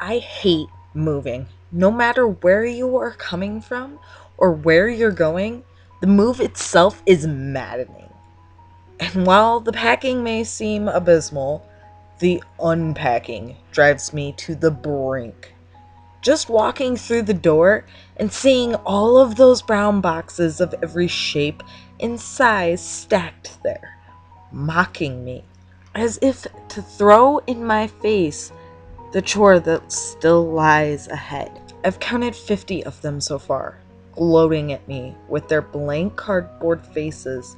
I hate moving. No matter where you are coming from or where you're going, the move itself is maddening. And while the packing may seem abysmal, the unpacking drives me to the brink. Just walking through the door and seeing all of those brown boxes of every shape and size stacked there, mocking me, as if to throw in my face the chore that still lies ahead. I've counted 50 of them so far, gloating at me with their blank cardboard faces,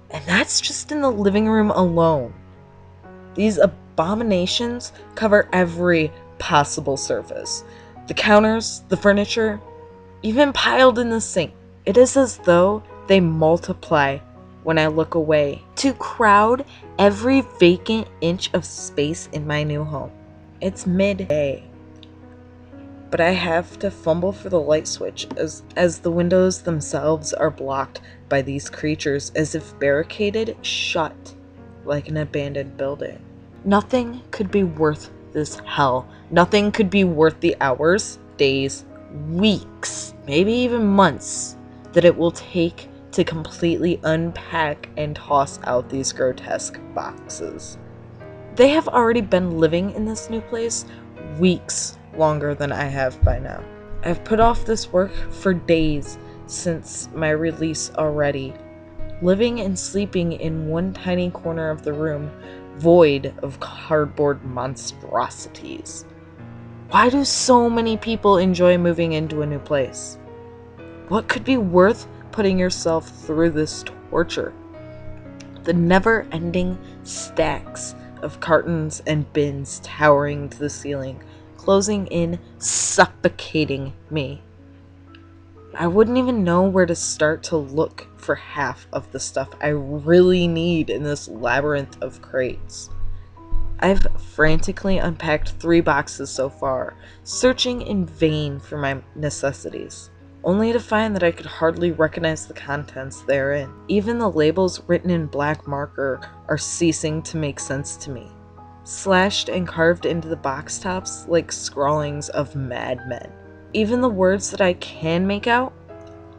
and that's just in the living room alone. These abominations cover every possible surface. The counters, the furniture, even piled in the sink. It is as though they multiply when I look away to crowd every vacant inch of space in my new home. It's midday, but I have to fumble for the light switch as the windows themselves are blocked by these creatures, as if barricaded shut like an abandoned building. Nothing could be worth this hell. Nothing could be worth the hours, days, weeks, maybe even months that it will take to completely unpack and toss out these grotesque boxes. They have already been living in this new place weeks longer than I have by now. I've put off this work for days since my release already, living and sleeping in one tiny corner of the room, void of cardboard monstrosities. Why do so many people enjoy moving into a new place? What could be worth putting yourself through this torture? The never-ending stacks of cartons and bins towering to the ceiling, closing in, suffocating me. I wouldn't even know where to start to look for half of the stuff I really need in this labyrinth of crates. I've frantically unpacked 3 boxes so far, searching in vain for my necessities, only to find that I could hardly recognize the contents therein. Even the labels written in black marker are ceasing to make sense to me, slashed and carved into the box tops like scrawlings of madmen. Even the words that I can make out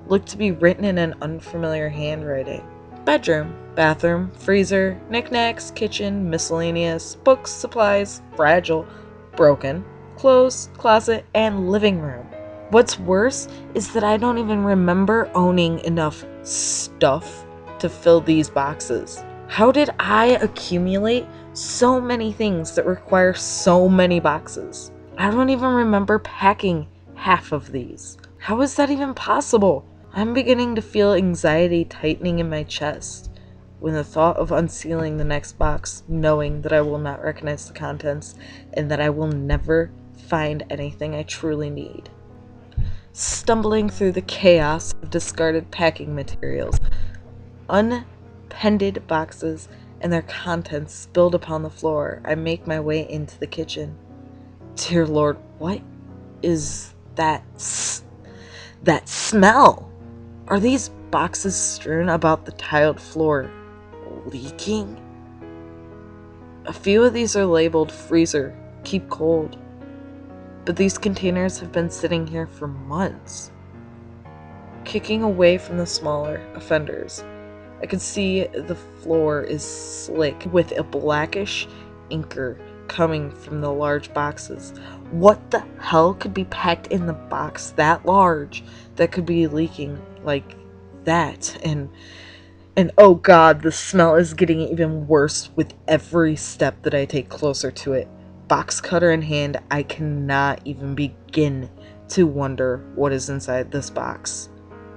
look to be written in an unfamiliar handwriting. Bedroom, bathroom, freezer, knickknacks, kitchen, miscellaneous, books, supplies, fragile, broken, clothes, closet, and living room. What's worse is that I don't even remember owning enough stuff to fill these boxes. How did I accumulate so many things that require so many boxes? I don't even remember packing half of these. How is that even possible? I'm beginning to feel anxiety tightening in my chest when the thought of unsealing the next box, knowing that I will not recognize the contents and that I will never find anything I truly need. Stumbling through the chaos of discarded packing materials, unpended boxes, and their contents spilled upon the floor, I make my way into the kitchen. Dear Lord, what is that smell? Are these boxes strewn about the tiled floor leaking? A few of these are labeled freezer, keep cold, but these containers have been sitting here for months. Kicking away from the smaller offenders, I can see the floor is slick with a blackish ichor coming from the large boxes. What the hell could be packed in the box that large that could be leaking like that? And oh god, the smell is getting even worse with every step that I take closer to it. Box cutter in hand, I cannot even begin to wonder what is inside this box.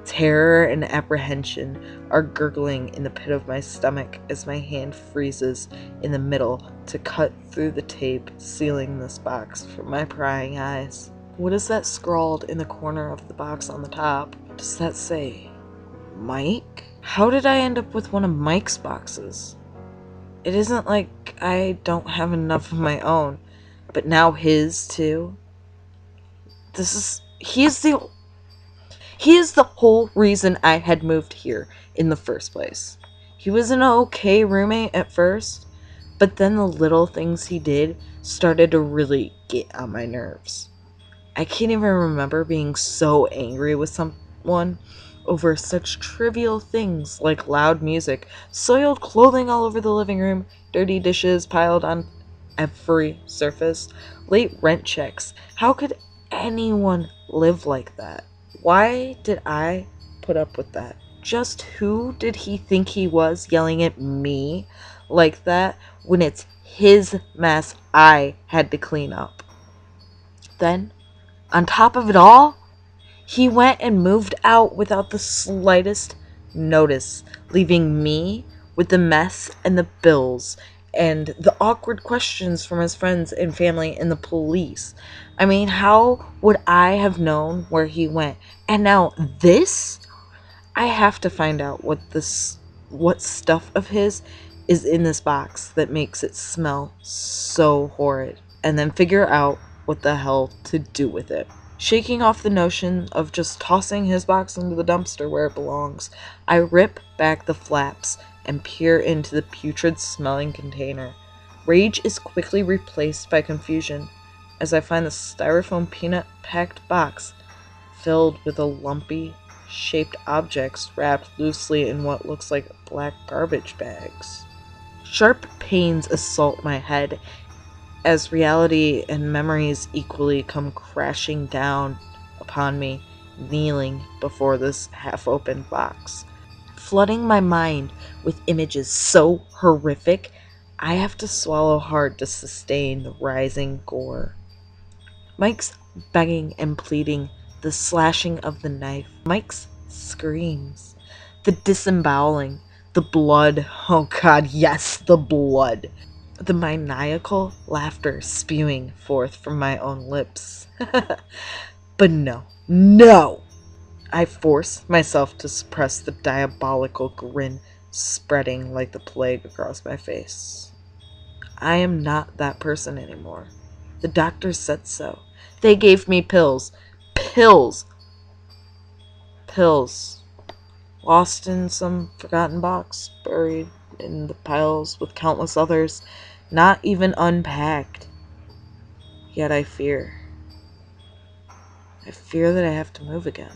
Terror and apprehension are gurgling in the pit of my stomach as my hand freezes in the middle to cut through the tape sealing this box from my prying eyes. What is that scrawled in the corner of the box on the top? Does that say Mike? How did I end up with one of Mike's boxes? It isn't like I don't have enough of my own, but now his too. He is the whole reason I had moved here in the first place. He was an okay roommate at first, but then the little things he did started to really get on my nerves. I can't even remember being so angry with someone over such trivial things like loud music, soiled clothing all over the living room, dirty dishes piled on every surface, late rent checks. How could anyone live like that? Why did I put up with that? Just who did he think he was yelling at me like that when it's his mess I had to clean up? Then, on top of it all, he went and moved out without the slightest notice, leaving me with the mess and the bills and the awkward questions from his friends and family and the police. I mean, how would I have known where he went? And now this, I have to find out what stuff of his is in this box that makes it smell so horrid, and then figure out what the hell to do with it. Shaking off the notion of just tossing his box into the dumpster where it belongs, I rip back the flaps and peer into the putrid smelling container. Rage is quickly replaced by confusion as I find the styrofoam peanut packed box filled with a lumpy shaped objects wrapped loosely in what looks like black garbage bags. Sharp pains assault my head as reality and memories equally come crashing down upon me, kneeling before this half-opened box, flooding my mind with images so horrific I have to swallow hard to sustain the rising gore. Mike's begging and pleading, the slashing of the knife, Mike's screams, the disemboweling, the blood, oh god, yes, the blood, the maniacal laughter spewing forth from my own lips. But no, no! I force myself to suppress the diabolical grin spreading like the plague across my face. I am not that person anymore. The doctors said so. They gave me pills. Pills. Pills. Lost in some forgotten box, buried in the piles with countless others, not even unpacked. Yet I fear. I fear that I have to move again.